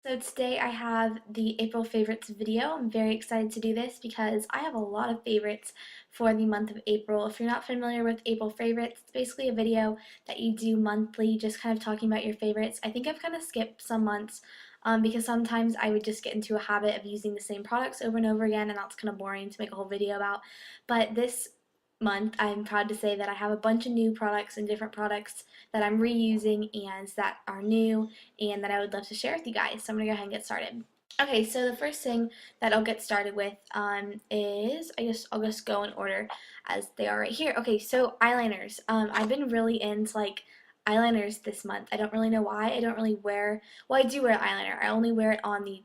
So today I have the April favorites video. I'm very excited to do this because I have a lot of favorites for the month of April. If you're not familiar with April favorites, it's basically a video that you do monthly, just kind of talking about your favorites. I think I've kind of skipped some months because sometimes I would just get into a habit of using the same products over and over again, and that's kind of boring to make a whole video about. But this month, I'm proud to say that I have a bunch of new products and different products that I'm reusing and that are new and that I would love to share with you guys. So I'm going to go ahead and get started. Okay, so the first thing that I'll get started with is, I guess I'll just go in order as they are right here. Okay, so eyeliners. I've been really into like eyeliners this month. I don't really know why. I don't really wear, well, I do wear eyeliner. I only wear it on the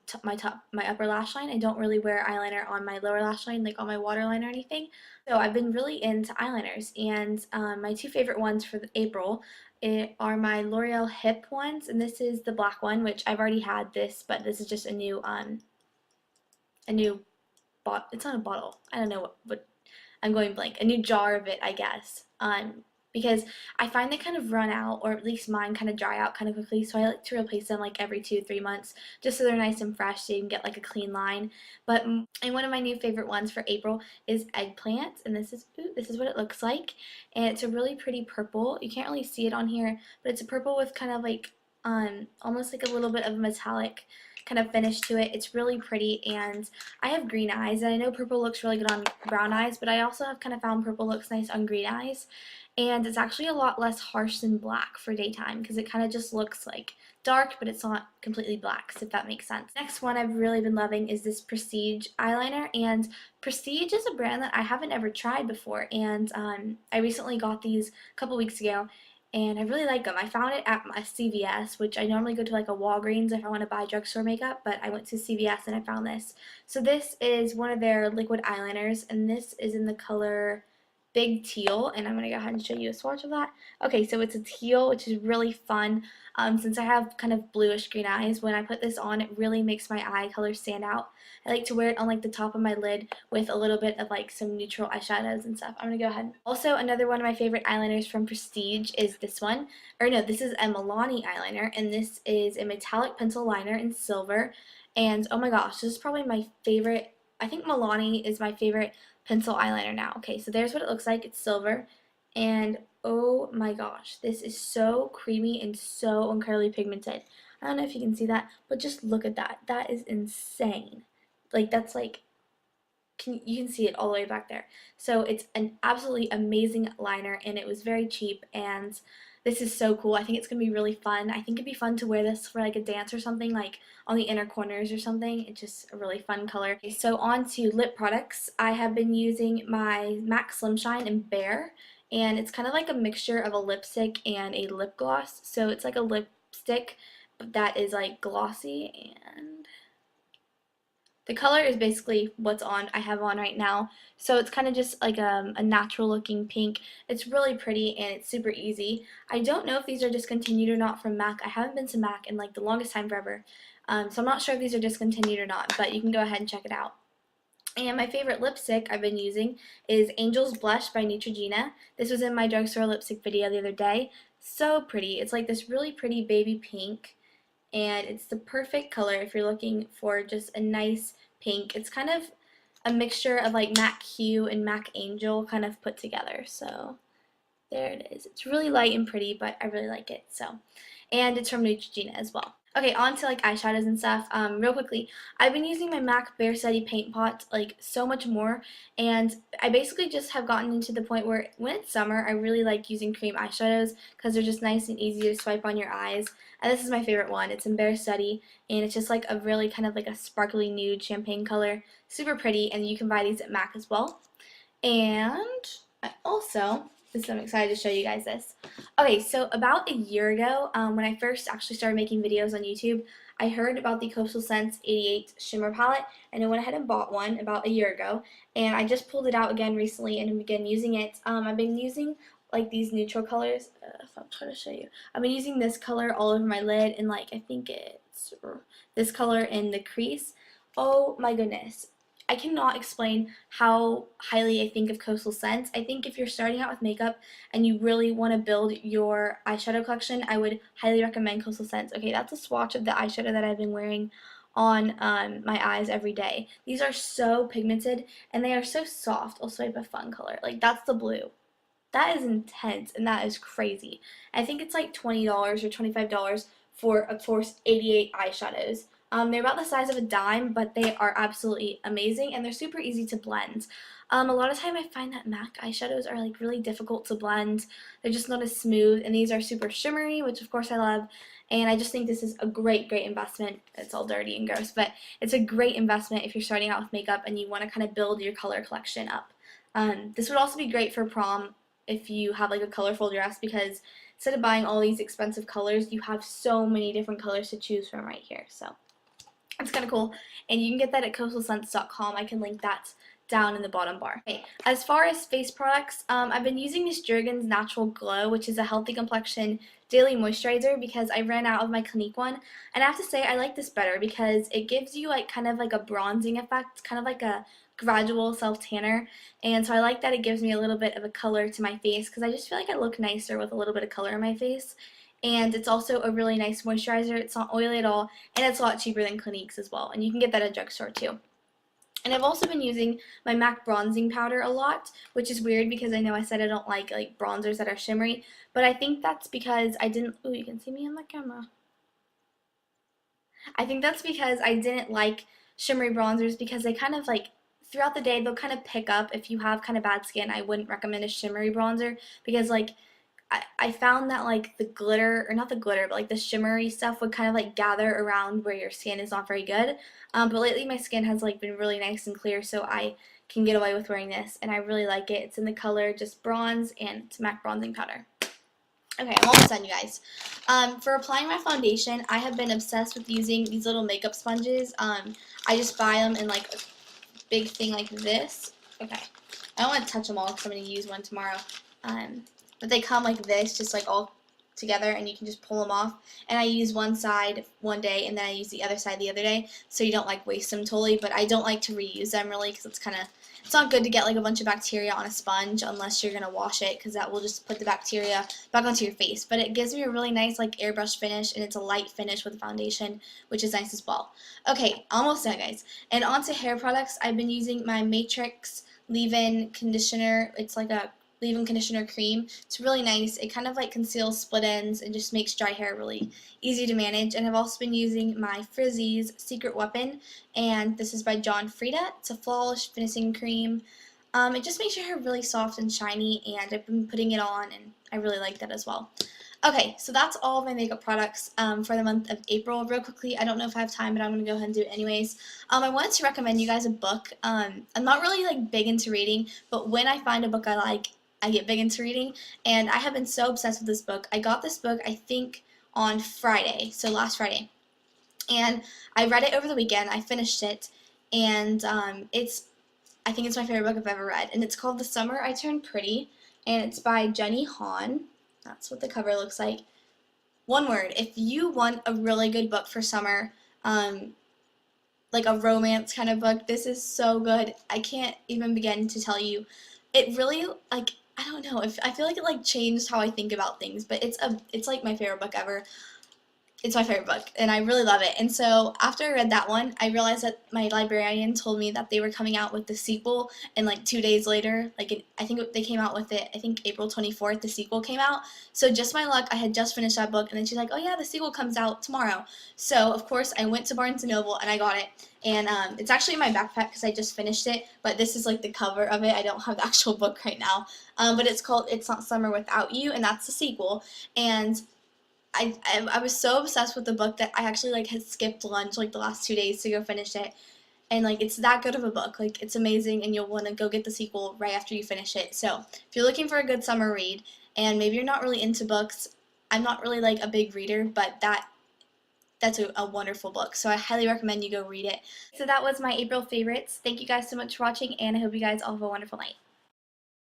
my upper lash line. I don't really wear eyeliner on my lower lash line, like on my waterline or anything. So I've been really into eyeliners, and my two favorite ones for April are my L'Oreal Hip ones, and this is the black one, which I've already had this, but this is just a new bottle. It's not a bottle. I don't know what I'm going blank. A new jar of it, I guess. Because I find they kind of run out, or at least mine kind of dry out kind of quickly, so I like to replace them like every 2-3 months, just so they're nice and fresh, so you can get like a clean line. But and one of my new favorite ones for April is eggplant, and this is what it looks like, and it's a really pretty purple. You can't really see it on here, but it's a purple with kind of like almost like a little bit of a metallic kind of finish to it. It's really pretty, and I have green eyes, and I know purple looks really good on brown eyes, but I also have kind of found purple looks nice on green eyes, and it's actually a lot less harsh than black for daytime because it kind of just looks like dark, but it's not completely black, if that makes sense. Next one I've really been loving is this Prestige eyeliner, and Prestige is a brand that I haven't ever tried before, and I recently got these a couple weeks ago, and I really like them. I found it at my CVS, which I normally go to like a Walgreens if I want to buy drugstore makeup, but I went to CVS and I found this. So this is one of their liquid eyeliners, and this is in the color Big Teal, and I'm going to go ahead and show you a swatch of that. Okay, so it's a teal, which is really fun. Since I have kind of bluish green eyes, when I put this on, it really makes my eye color stand out. I like to wear it on like the top of my lid with a little bit of like some neutral eyeshadows and stuff. I'm going to go ahead. Also, another one of my favorite eyeliners from Prestige is this one. Or no, this is a Milani eyeliner, and this is a metallic pencil liner in silver. And oh my gosh, this is probably my favorite. I think Milani is my favorite pencil eyeliner now. Okay, so there's what it looks like. It's silver, and oh my gosh, this is so creamy and so incredibly pigmented. I don't know if you can see that, but just look at that. That is insane. Like that's like you can see it all the way back there. So it's an absolutely amazing liner, and it was very cheap, and this is so cool. I think it's going to be really fun. I think it'd be fun to wear this for like a dance or something, like on the inner corners or something. It's just a really fun color. Okay, so on to lip products. I have been using my MAC Slim Shine in Bare, and it's kind of like a mixture of a lipstick and a lip gloss. So it's like a lipstick that is like glossy, and the color is basically what's on I have on right now. So it's kind of just like a natural looking pink. It's really pretty and it's super easy. I don't know if these are discontinued or not from MAC. I haven't been to MAC in like the longest time forever. So I'm not sure if these are discontinued or not, but you can go ahead and check it out. And my favorite lipstick I've been using is Angel's Blush by Neutrogena. This was in my drugstore lipstick video the other day. So pretty. It's like this really pretty baby pink, and it's the perfect color if you're looking for just a nice pink. It's kind of a mixture of like MAC Hue and MAC Angel kind of put together. So there it is. It's really light and pretty, but I really like it. So, and it's from Neutrogena as well. Okay, on to like eyeshadows and stuff. Real quickly, I've been using my MAC Bare Study Paint Pot like so much more, and I basically just have gotten into the point where when it's summer, I really like using cream eyeshadows because they're just nice and easy to swipe on your eyes. And this is my favorite one. It's in Bare Study, and it's just like a really kind of like a sparkly nude champagne color. Super pretty, and you can buy these at MAC as well. And I also, I'm excited to show you guys this. Okay, so about a year ago, when I first actually started making videos on YouTube, I heard about the Coastal Scents 88 Shimmer Palette, and I went ahead and bought one about a year ago, and I just pulled it out again recently and began using it. I've been using like these neutral colors. If I'm trying to show you, I've been using this color all over my lid, and like I think it's this color in the crease. Oh my goodness. I cannot explain how highly I think of Coastal Scents. I think if you're starting out with makeup and you really want to build your eyeshadow collection, I would highly recommend Coastal Scents. Okay, that's a swatch of the eyeshadow that I've been wearing on my eyes every day. These are so pigmented and they are so soft. I'll swipe a fun color. Like, that's the blue. That is intense and that is crazy. I think it's like $20 or $25 for, of course, 88 eyeshadows. They're about the size of a dime, but they are absolutely amazing and they're super easy to blend. A lot of time I find that MAC eyeshadows are like really difficult to blend. They're just not as smooth, and these are super shimmery, which of course I love. And I just think this is a great investment. It's all dirty and gross, but it's a great investment if you're starting out with makeup and you want to kind of build your color collection up. This would also be great for prom if you have like a colorful dress, because instead of buying all these expensive colors, you have so many different colors to choose from right here. So it's kind of cool, and you can get that at coastalscents.com. I can link that down in the bottom bar. Okay, as far as face products, I've been using this Jergens Natural Glow, which is a healthy complexion daily moisturizer, because I ran out of my Clinique one, and I have to say I like this better because it gives you like kind of like a bronzing effect, kind of like a gradual self tanner, and so I like that it gives me a little bit of a color to my face, because I just feel like I look nicer with a little bit of color in my face. And it's also a really nice moisturizer. It's not oily at all, and it's a lot cheaper than Clinique's as well, and you can get that at a drugstore too. And I've also been using my MAC bronzing powder a lot, which is weird because I know I said I don't like bronzers that are shimmery, but I think that's because I didn't, ooh, you can see me on the camera. I think that's because I didn't like shimmery bronzers, because they kind of like, throughout the day, they'll kind of pick up. If you have kind of bad skin, I wouldn't recommend a shimmery bronzer, because like I found that like the glitter, or not the glitter, but like the shimmery stuff would kind of like gather around where your skin is not very good. But lately my skin has like been really nice and clear, so I can get away with wearing this, and I really like it. It's in the color just bronze, and it's MAC bronzing powder. Okay, I'm almost done, you guys. For applying my foundation, I have been obsessed with using these little makeup sponges. I just buy them in like a big thing like this. Okay, I don't want to touch them all because I'm going to use one tomorrow. But they come like this, just like all together, and you can just pull them off. And I use one side one day, and then I use the other side the other day, so you don't like waste them totally. But I don't like to reuse them really, because it's not good to get like a bunch of bacteria on a sponge unless you're gonna wash it, because that will just put the bacteria back onto your face. But it gives me a really nice like airbrush finish, and it's a light finish with the foundation, which is nice as well. Okay, almost done, guys. And onto hair products. I've been using my Matrix leave-in conditioner. It's like a leave-in conditioner cream. It's really nice. It kind of like conceals split ends and just makes dry hair really easy to manage. And I've also been using my Frizzies Secret Weapon, and this is by John Frieda. It's a flawless finishing cream. It just makes your hair really soft and shiny, and I've been putting it on, and I really like that as well. Okay, so that's all of my makeup products for the month of April. Real quickly, I don't know if I have time, but I'm going to go ahead and do it anyways. I wanted to recommend you guys a book. I'm not really like big into reading, but when I find a book I like, I get big into reading, and I have been so obsessed with this book. I got this book, I think, on Friday, so last Friday, and I read it over the weekend. I finished it, and I think it's my favorite book I've ever read, and it's called The Summer I Turned Pretty, and it's by Jenny Han. That's what the cover looks like. One word: if you want a really good book for summer, like a romance kind of book, this is so good. I can't even begin to tell you. It really, like, I don't know, I feel like it like changed how I think about things, but it's like my favorite book ever. It's my favorite book, and I really love it. And so after I read that one, I realized that my librarian told me that they were coming out with the sequel, and like 2 days later, I think they came out with it, I think April 24th, the sequel came out. So just my luck, I had just finished that book, and then she's like, oh yeah, the sequel comes out tomorrow. So of course I went to Barnes & Noble and I got it, and it's actually in my backpack because I just finished it, but this is like the cover of it. I don't have the actual book right now, but it's called It's Not Summer Without You, and that's the sequel. And I was so obsessed with the book that I actually like had skipped lunch like the last 2 days to go finish it, and like it's that good of a book. Like, it's amazing, and you'll want to go get the sequel right after you finish it. So if you're looking for a good summer read, and maybe you're not really into books, I'm not really like a big reader, but that's a wonderful book, so I highly recommend you go read it. So that was my April favorites. Thank you guys so much for watching, and I hope you guys all have a wonderful night.